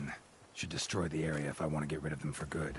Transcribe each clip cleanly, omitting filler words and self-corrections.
then. Should destroy the area if I want to get rid of them for good.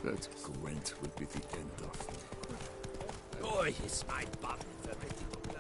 That Gwent will be the end of me. Oh, is my bum ready to go?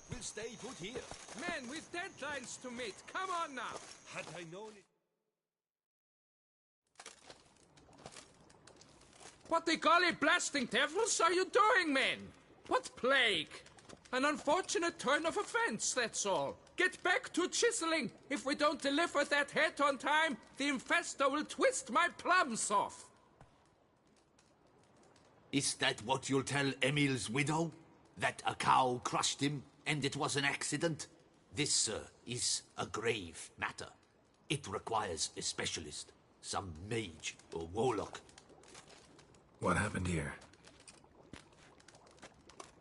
We'll stay put here. Men, with deadlines to meet. Come on now. Had I known it... What the golly blasting devils are you doing, men? What plague? An unfortunate turn of events, that's all. Get back to chiseling. If we don't deliver that head on time, the infestor will twist my plums off. Is that what you'll tell Emil's widow? That a cow crushed him, and it was an accident? This, sir, is a grave matter. It requires a specialist, some mage or warlock. What happened here?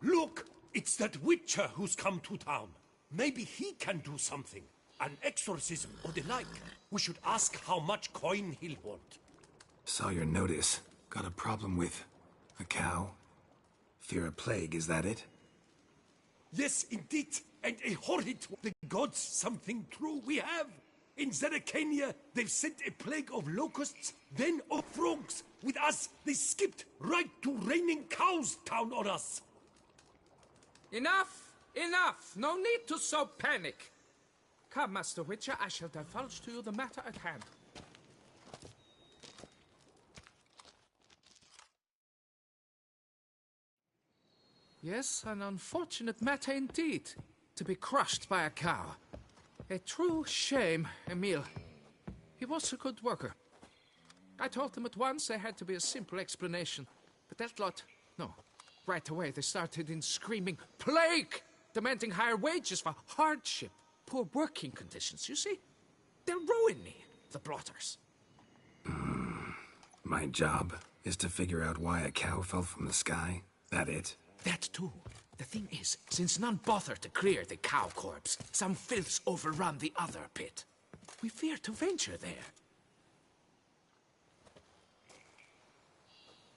Look! It's that witcher who's come to town. Maybe he can do something. An exorcism or the like. We should ask how much coin he'll want. Saw your notice. Got a problem with a cow? Fear a plague, is that it? Yes, indeed. And a horrid... The gods something true we have. In Zeracania, they've sent a plague of locusts, then of frogs. With us, they skipped right to raining cows down on us. Enough! Enough! No need to so panic. Come, Master Witcher, I shall divulge to you the matter at hand. Yes, an unfortunate matter indeed. To be crushed by a cow. A true shame, Emile. He was a good worker. I told them at once there had to be a simple explanation. But that lot, no. Right away they started in screaming, "Plague!" Demanding higher wages for hardship. Poor working conditions, you see? They'll ruin me, the blotters. My job is to figure out why a cow fell from the sky. That it? That too. The thing is, since none bother to clear the cow corpse, some filths overrun the other pit. We fear to venture there.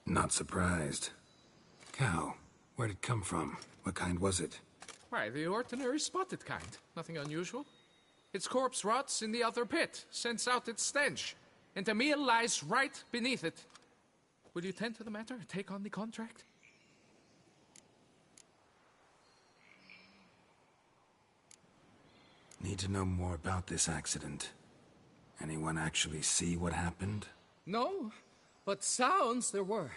Not surprised. Cow, where'd it come from? What kind was it? Why, the ordinary spotted kind. Nothing unusual. Its corpse rots in the other pit, sends out its stench, and the meal lies right beneath it. Will you tend to the matter, take on the contract? Need to know more about this accident. Anyone actually see what happened? No, but sounds there were.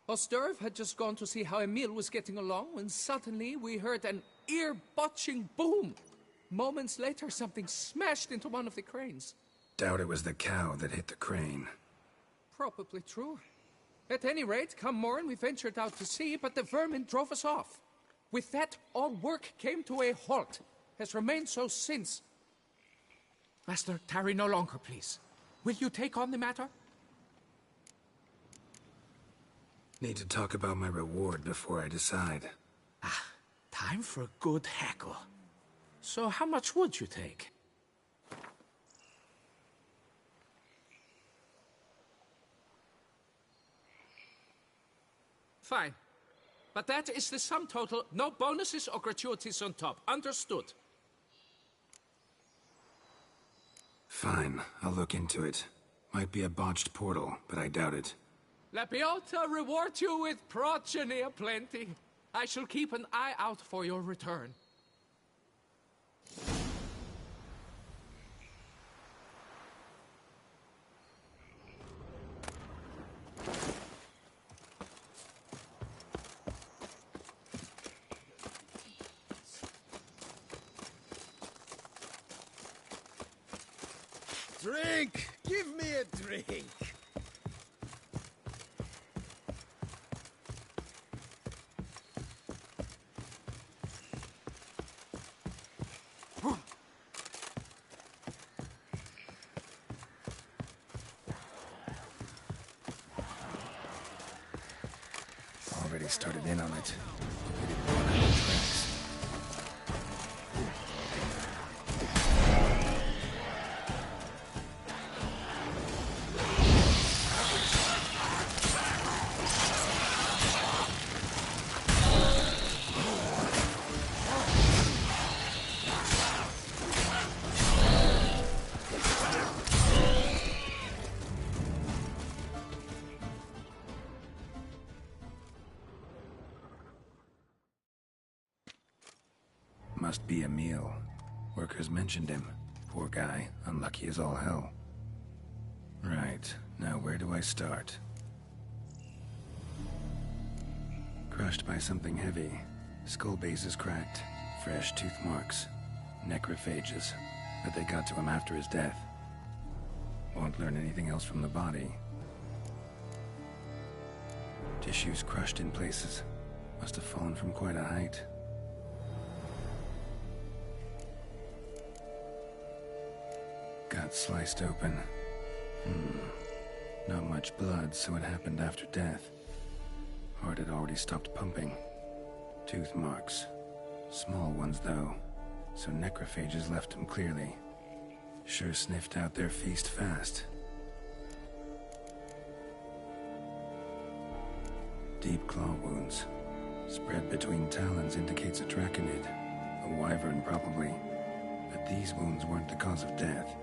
Osturv had just gone to see how Emil was getting along when suddenly we heard an ear-botching boom. Moments later, something smashed into one of the cranes. Doubt it was the cow that hit the crane. Probably true. At any rate, come morn we ventured out to sea, but the vermin drove us off. With that, all work came to a halt. Has remained so since. Master, tarry no longer, please. Will you take on the matter? Need to talk about my reward before I decide. Time for a good hackle. So how much would you take? Fine. But that is the sum total. No bonuses or gratuities on top. Understood? Fine, I'll look into it. Might be a botched portal, but I doubt it. La Biota reward you with progeny aplenty. I shall keep an eye out for your return. Drink! Give me a drink! Already started in on it. We didn't run out of tracks. Must be Emil. Workers mentioned him. Poor guy, unlucky as all hell. Right, now where do I start? Crushed by something heavy. Skull base is cracked. Fresh tooth marks. Necrophages. But they got to him after his death. Won't learn anything else from the body. Tissues crushed in places. Must have fallen from quite a height. Got Got sliced open. Not much blood, so it happened after death. Heart had already stopped pumping. Tooth marks. Small ones, though, so necrophages left them clearly. Sure sniffed out their feast fast. Deep claw wounds. Spread between talons indicates a draconid. A wyvern, probably. But these wounds weren't the cause of death.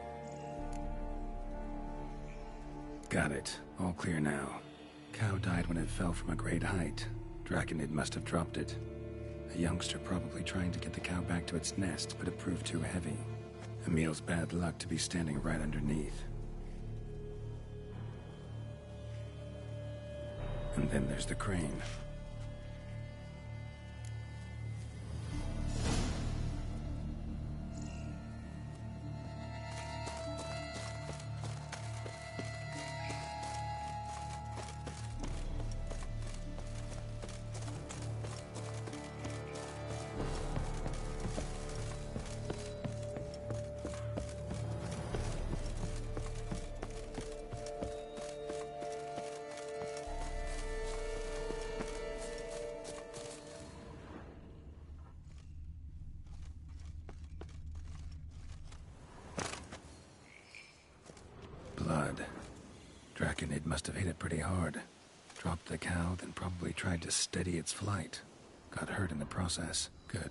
Got it. All clear now. Cow died when it fell from a great height. Draconid must have dropped it. A youngster probably trying to get the cow back to its nest, but it proved too heavy. Emil's bad luck to be standing right underneath. And then there's the crane. Blood. Draconid must have hit it pretty hard. Dropped the cow, then probably tried to steady its flight. Got hurt in the process. Good.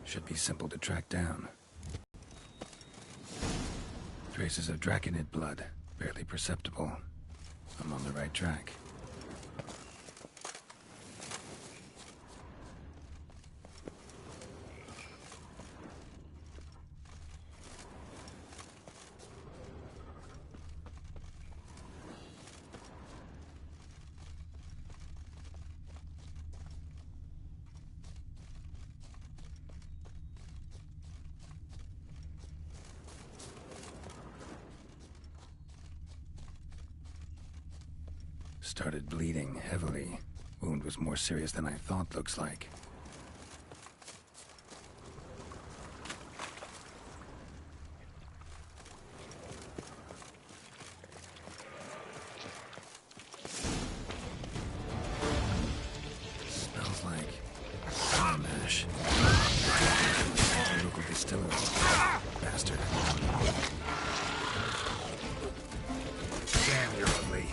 Should be simple to track down. Traces of Draconid blood. Barely perceptible. I'm on the right track. Started bleeding heavily. Wound was more serious than I thought, looks like. Smells like fire mash. Local distillery. Bastard. Damn, you're ugly.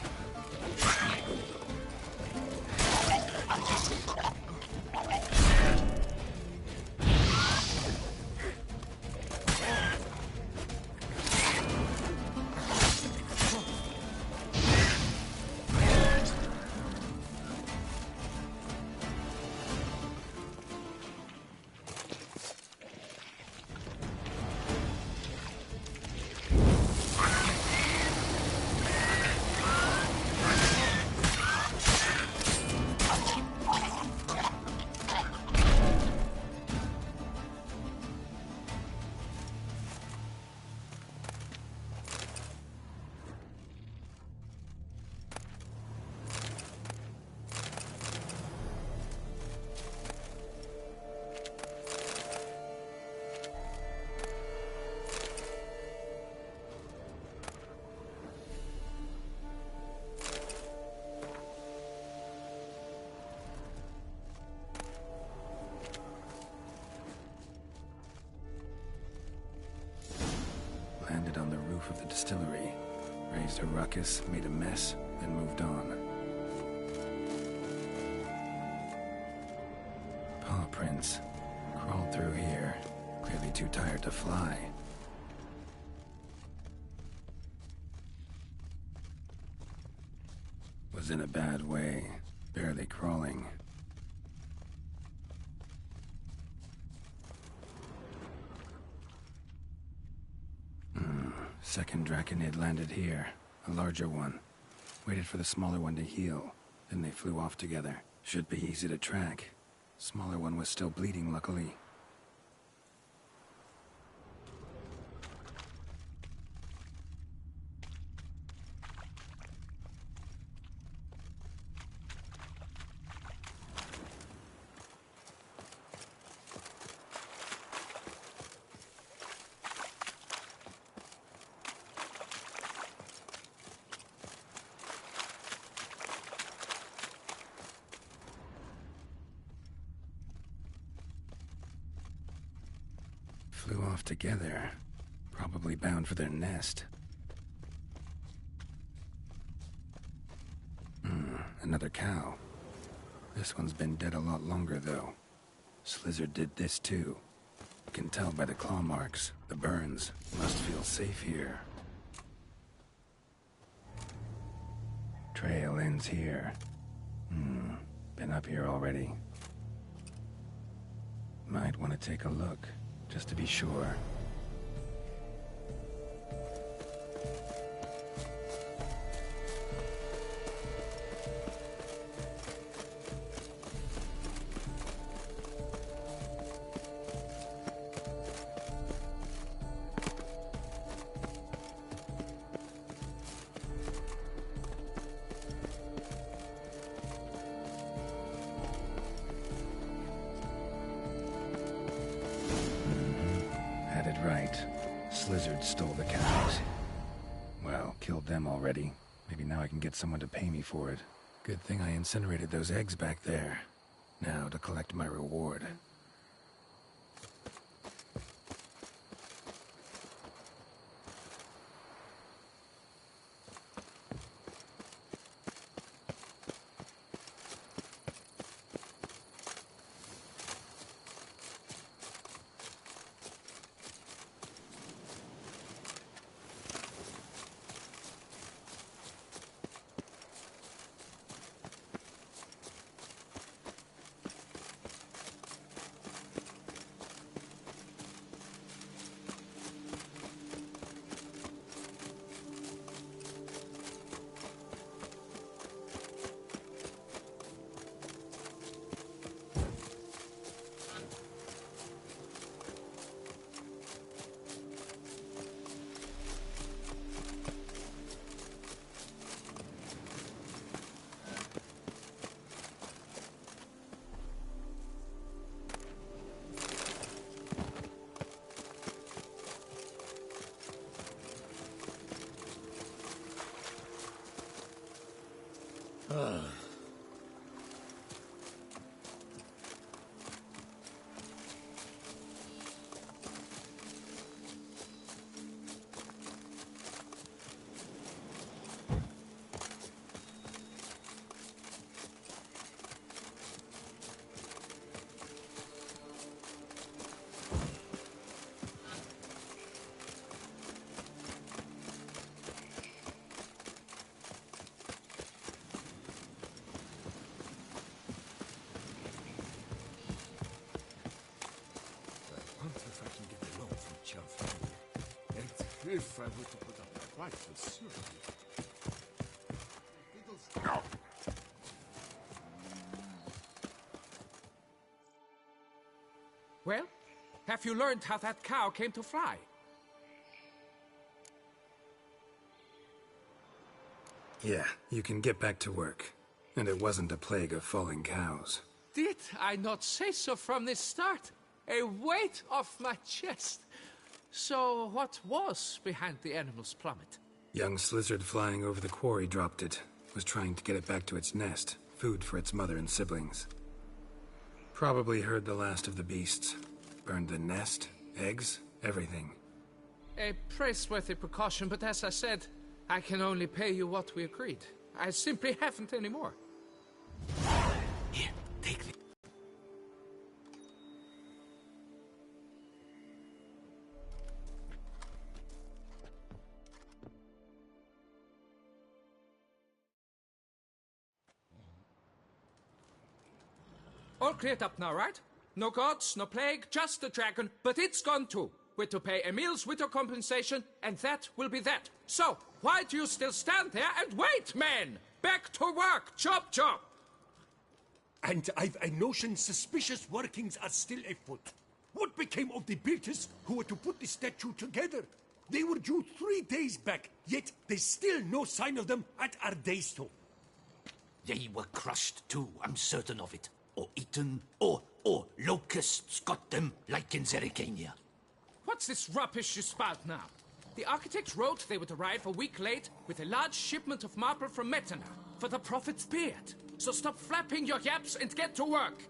Landed on the roof of the distillery, raised a ruckus, made a mess, then moved on. Paw prints. Crawled through here, clearly too tired to fly. Was in a bad way, barely crawling. Second Draconid landed here, a larger one. Waited for the smaller one to heal, then they flew off together. Should be easy to track. Smaller one was still bleeding, luckily. flew off together. Probably bound for their nest. Another cow. This one's been dead a lot longer, though. Slizzard did this, too. Can tell by the claw marks, the burns. Must feel safe here. Trail ends here. Been up here already. Might want to take a look, just to be sure. Right. Slizzard stole the cows. Well, killed them already. Maybe now I can get someone to pay me for it. Good thing I incinerated those eggs back there. Now to collect my reward. If I were to put up my rifle, certainly. Well, have you learned how that cow came to fly? Yeah, you can get back to work. And it wasn't a plague of falling cows. Did I not say so from the start? A weight off my chest. So, what was behind the animal's plummet? Young Slizzard flying over the quarry dropped it. Was trying to get it back to its nest. Food for its mother and siblings. Probably heard the last of the beasts. Burned the nest, eggs, everything. A praiseworthy precaution, but as I said, I can only pay you what we agreed. I simply haven't any more. Here, take this. All cleared up now, right? No gods, no plague, just the dragon, but it's gone too. We're to pay Emil's widow compensation, and that will be that. So, why do you still stand there and wait, men? Back to work! Chop, chop! And I've a notion suspicious workings are still afoot. What became of the builders who were to put the statue together? They were due 3 days back, yet there's still no sign of them at our daystone. They were crushed too, I'm certain of it. Or eaten, or locusts got them, like in Zerikania. What's this rubbish you spout now? The architect wrote they would arrive a week late with a large shipment of marble from Metana for the prophet's beard. So stop flapping your yaps and get to work.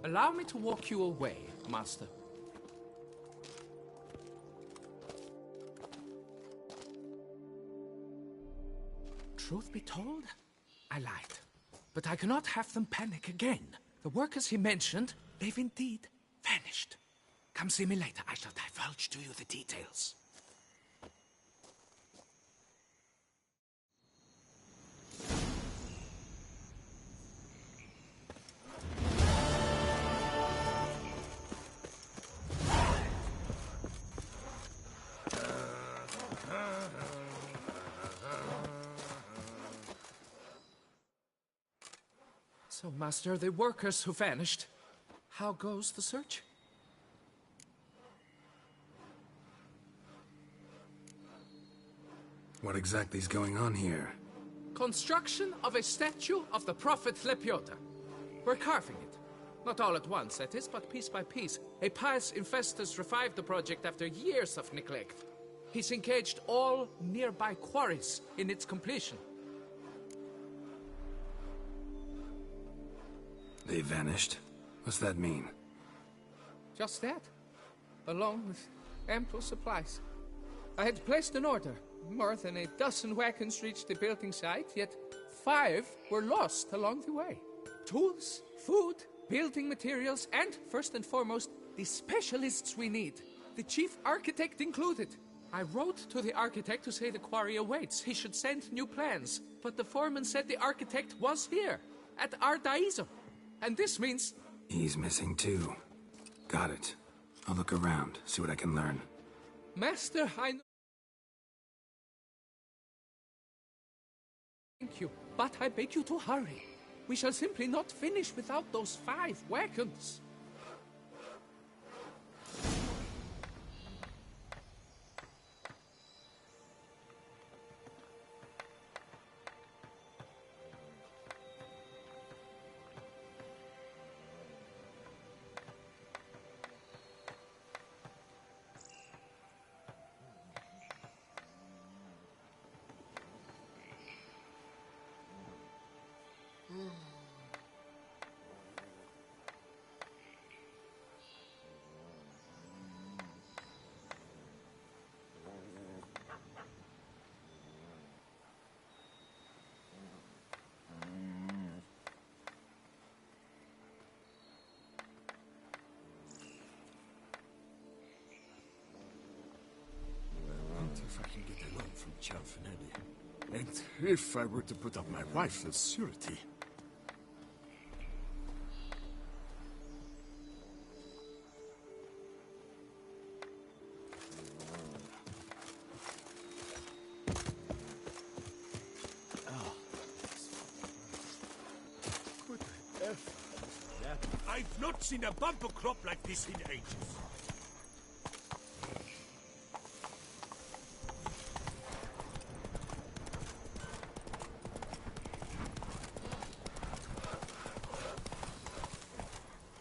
Allow me to walk you away, Master. Truth be told, I lied. But I cannot have them panic again. The workers he mentioned, they've indeed vanished. Come see me later. I shall divulge to you the details. So, Master, the workers who vanished, how goes the search? What exactly is going on here? Construction of a statue of the Prophet Lepiota. We're carving it. Not all at once, that is, but piece by piece. A pious investor's revived the project after years of neglect. He's engaged all nearby quarries in its completion. They vanished? What's that mean? Just that, along with ample supplies. I had placed an order. More than a dozen wagons reached the building site, yet 5 were lost along the way. Tools, food, building materials, and, first and foremost, the specialists we need. The chief architect included. I wrote to the architect to say the quarry awaits. He should send new plans. But the foreman said the architect was here, at Ardaizo. And this means... He's missing too. Got it. I'll look around, see what I can learn. Master, I know... Thank you, but I beg you to hurry. We shall simply not finish without those 5 wagons. If I can get a loan from Cianfanelli. And if I were to put up my wife as surety. Good F. I've not seen a bumper crop like this in ages.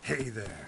Hey there.